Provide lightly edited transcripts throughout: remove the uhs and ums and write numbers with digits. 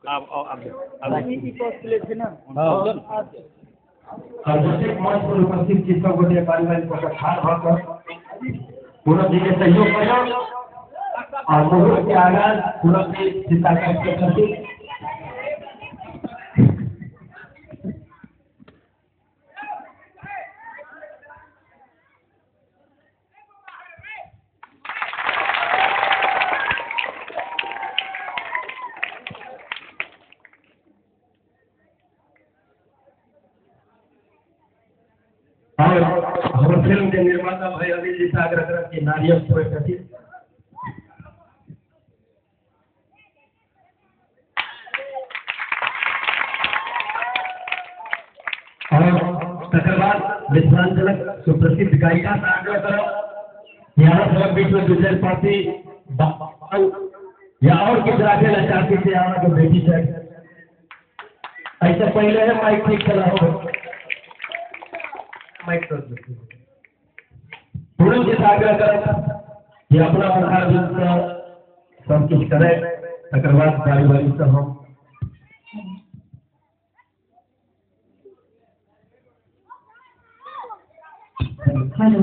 आप थे ना जैसे मंच पर उपस्थित शिक्षक गोटे पारिवारिक ठाड़ भर पूरब जी के सहयोग करो और मुहूर्त के आगाज पूरब जी सीता के प्रति और हमारे फिल्म के निर्माता भाई अनिल जी से आग्रह करब कि नारियल छुए प्रति और तकर बाद मिथिलांचलक सुप्रसिद्ध गायिका से आग्रह करब यहाँ सब बीच में विजय पार्टी या और किस राखे ला चाहती से यहाँ जो बेटी है ऐसे पहले है माइक ठीक चला हो माइक कर दो पूरब जी से आग्रह करब ये अपना प्रधान सब कुछ करे तकर बाद पारिवारिक से हम हेलो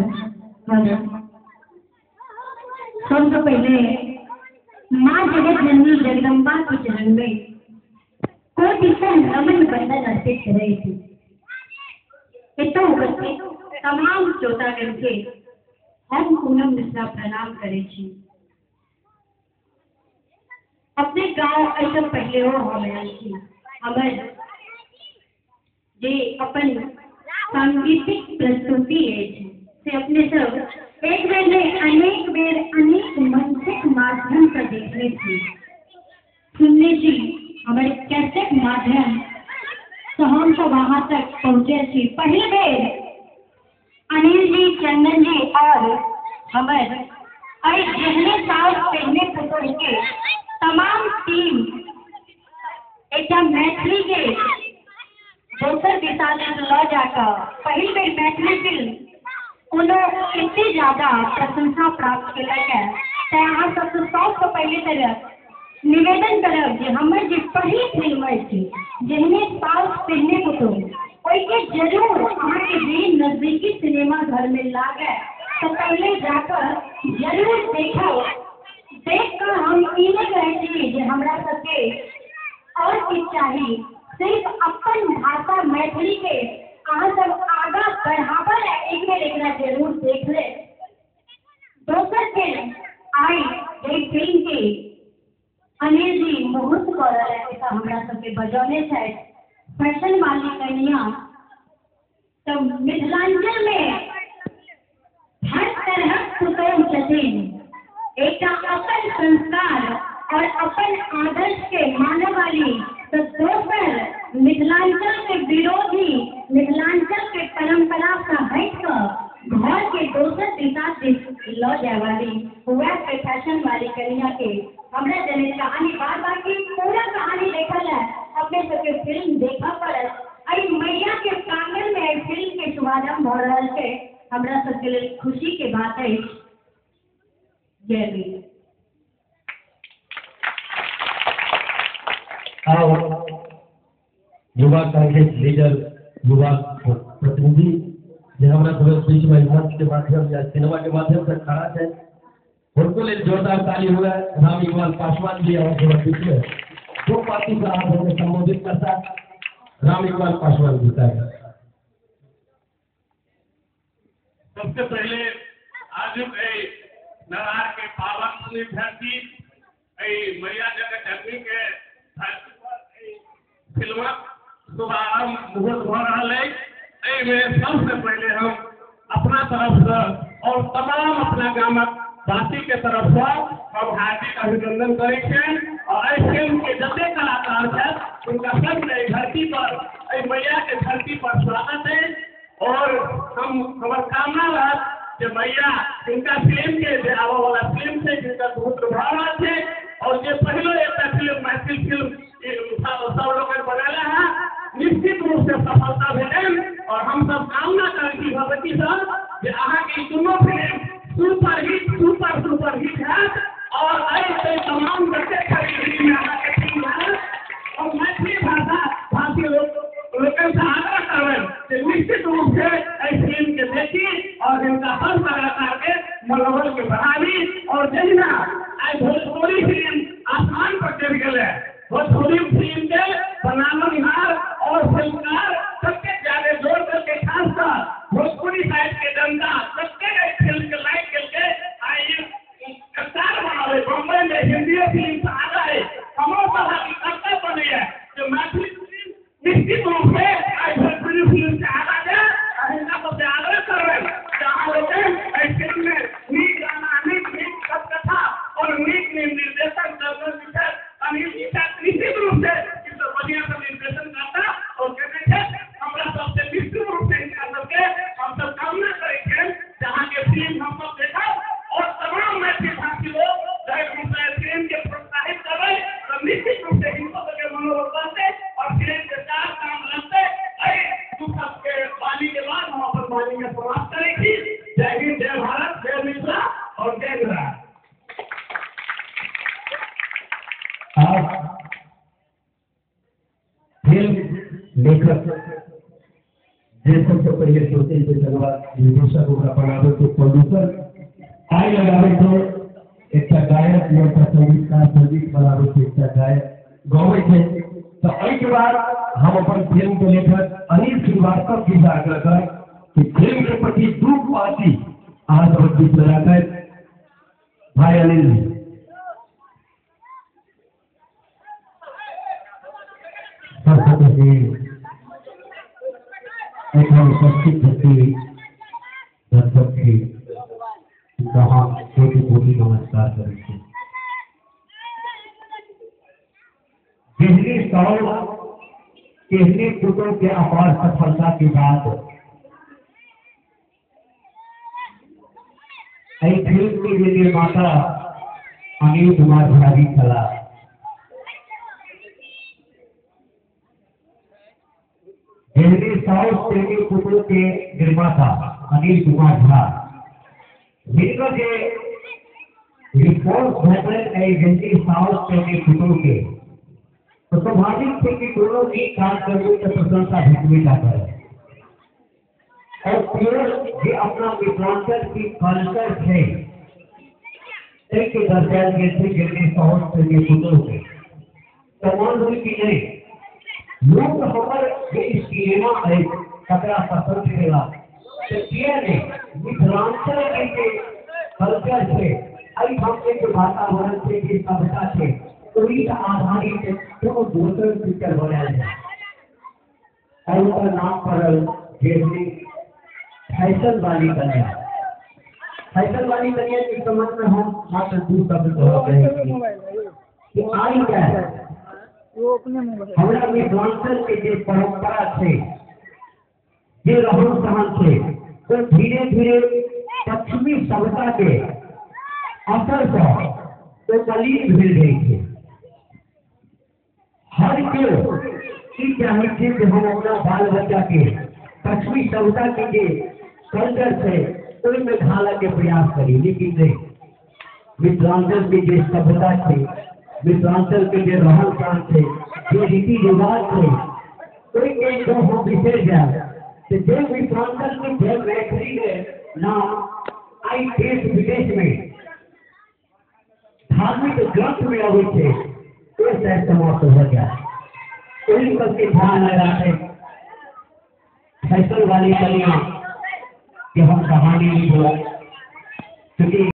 हेलो सबसे पहले माँ जगत जननी जगदम्बा के चरण में कोटि नमन बंदन अर्पित करे थी इतना उपस्थित तमाम श्रोतागण के हम पूनम मिश्रा प्रणाम करे छी अपने गांव ऐसा पहले हो हमारे जे अपन सांगीतिक प्रस्तुति से अपने सब एक बेर में अनेक बेर अनेक मंचिक माध्यम से देखने थी सुनने थी हमारे कैसेट माध्यम तो हम सब वहां तक पहुंचे थी पहले बेर अनिल जी चंदन जी और हमारे जहने साथ पहले पुतल के तमाम टीम एक मैथिली के दोसर दिशा में ल जाकर पहली बेर मैथिली फिल्म उन्होंने इतनी ज्यादा प्रशंसा प्राप्त कलक है तो यहाँ सबसे सबसे पहले तरह निवेदन करब जे हमर जे पहली फिल्म थी जिनमें साउथ पहने को के जरूर अहाँके भी नजदीकी सिनेमा घर में लागे तो पहले जाकर जरूर देखो देख कर हम ये कहते जे हमरा सबके और की चाहिए सिर्फ अपन भाषा मैथिली के अहाँ सब आगा बढ़ावा एक बेर एकरा जरूर देख ले दोसर फिल्म आई जे फिल्म के अनिल जी मुहूर्त कर रहे थे तो हमरा सबके बजौने छै फैशन वाली कन्या तो मिथिलांचल में हर तरह सुतों छथिन एक अपन संस्कार और अपन आदर्श के मानने वाली तो दोसर मिथिलांचल के विरोधी मिथिलांचल के परंपरा से हट कर घर के दोसर दिशा से ल जाए वाली हुआ के फैशन वाली कन्या के हमरा जने कहानी बार बार की पूरा कहानी देखल है अपने सबके फिल्म देखा पड़े आई मैया के प्रांगण में फिल्म के शुभारंभ हो रहा है हमरा सबके लिए खुशी के बात है जय भीम युवा कांग्रेस लीडर युवा प्रतिनिधि जो हमारा बीच में मंच के माध्यम या सिनेमा के माध्यम से खड़ा है उनको लिए जोरदार ताली हुआ है राम इकबाल पासवान जी और बीच में दो पार्टी का आप हमें संबोधित करता है राम इकबाल पासवान जी का सबसे पहले आज नरार के पावन धरती मैया जगत जननी के फिल्म शुभारंभ मुहूर्त हो रहा है में सबसे पहले हम अपना तरफ से और तमाम अपना गामक वासी के तरफ से हम हार्दिक अभिनंदन करें और इस फिल्म के जितने कलाकार हैं उनका सब धरती पर मैया के धरती पर स्वागत है और हम हमार कामना रहा कि मैया इनका फिल्म के आवा वाला फिल्म से जिनका बहुत प्रभाव है और जो पहले एक फिल्म मैथिली फिल्म सब लोग बनेला है निश्चित रूप से सफलता भेटे और हम सब कामना करें भगवती सर कि अहाँ के दोनों फिल्म सुपर हिट है और ऐसे तमाम बच्चे खरीदी में अहाँ के फिल्म है भोजपुरी फिल्म के बनावटहार और फिल्मकार सबके ज्यादा जोर करके खासकर भोजपुरी साइड के जनता सबके फिल्म के लाइक करके आई कतार बनावे बम्बई में हिंदी फिल्म से आ रहा है हमारे सभा की कर्तव्य बनी है जो मैथिली फिल्म निश्चित रूप से आज भोजपुरी फिल्म से आगा जाए इनका सबसे आग्रह कर रहे हैं जहाँ लोग ऐसे में नीक गाना नीक सब कथा और नीक निर्देशन अनिल जी निश्चित रूप से इस बढ़िया से निर्देशन करता और कहते हैं हमारा सबसे निश्चित रूप से इनका सबके हम सब कामना करेंगे जहाँ के फिल्म हम सब देखा और तमाम मैथिली भाषी लोग फिल्म के प्रोत्साहित कर रहे और निश्चित रूप से हिंदू के मनोबल बढ़ते और फिल्म के साथ काम लगते तू सबके वाणी के बाद हम अपन वाणी में समाप्त करेंगे। जय हिंद जय भारत जय मिथिला और जय गुजरात। आज फिल्म लेखक जे सबसे पहले सोचे थे निर्देशक होगा बनावे तो प्रोड्यूसर आई लगावे तो एक गायक या संगीतकार संगीत बनावे तो एक गायक गावे थे तो एक बार हम अपन फिल्म के लेखक अनिल श्रीवास्तव की आग्रह कर कि फिल्म के प्रति दूर पाती आज और गीत लगाकर भाई अनिल उपस्थित दर्शक थे कोटि नमस्कार करेंगे। बिजली सौर केहनी पुटों के अपार सफलता के बाद फिल्म के निर्माता अनिल कुमार झा जी चला हिंदी साउथ तेलुगु पुटों के निर्माता अनिल कुमार झा जिनका जो रिपोर्ट भेजे हिंदी साउथ तेलुगु पुटों के तो स्वाभाविक थे कि दोनों ही काम करने की प्रशंसा भेजने जाता है और प्योर ये अपना मिथिलांचल की कल्चर है के दर्जा के हिंदी साउथ तेलुगु पुटों के समान हुई कि नहीं लोग हमारे सिनेमा है कतरा पसंद करेगा तो किया नहीं मिथिलांचल के कल्चर से आई हमने के वातावरण से के सभ्यता से कोई आधारित कोनो दूसरे पिक्चर बनाया जाए और उसका नाम पड़ल जैसे फैशन वाली कन्या के समझ में हम मात्र दो शब्द कह रहे हैं कि आई क्या है हमारा मिथिलांचल के जो परंपरा थे ये रहन सहन थे तो धीरे धीरे पश्चिमी सभ्यता के असर से तो मलिन भिड़ गई थे हर क्यों चाहे थे कि हम अपना बाल बच्चा के पश्चिमी सभ्यता के जो कल्चर से उनमें ढाला के प्रयास करी लेकिन नहीं मिथिलांचल की जो सभ्यता थी मिथिलांचल के जो रहन सहन थे जो रीति रिवाज थे कोई एक जो हम बिछड़ जाए तो जो मिथिलांचल की जब मैथिली है नाम आई देश विदेश में धार्मिक ग्रंथ में अभी थे तो समाप्त हो गया कोई सबके ध्यान लगा है फैसल वाली कलियां कि हम कहानी नहीं बोला क्योंकि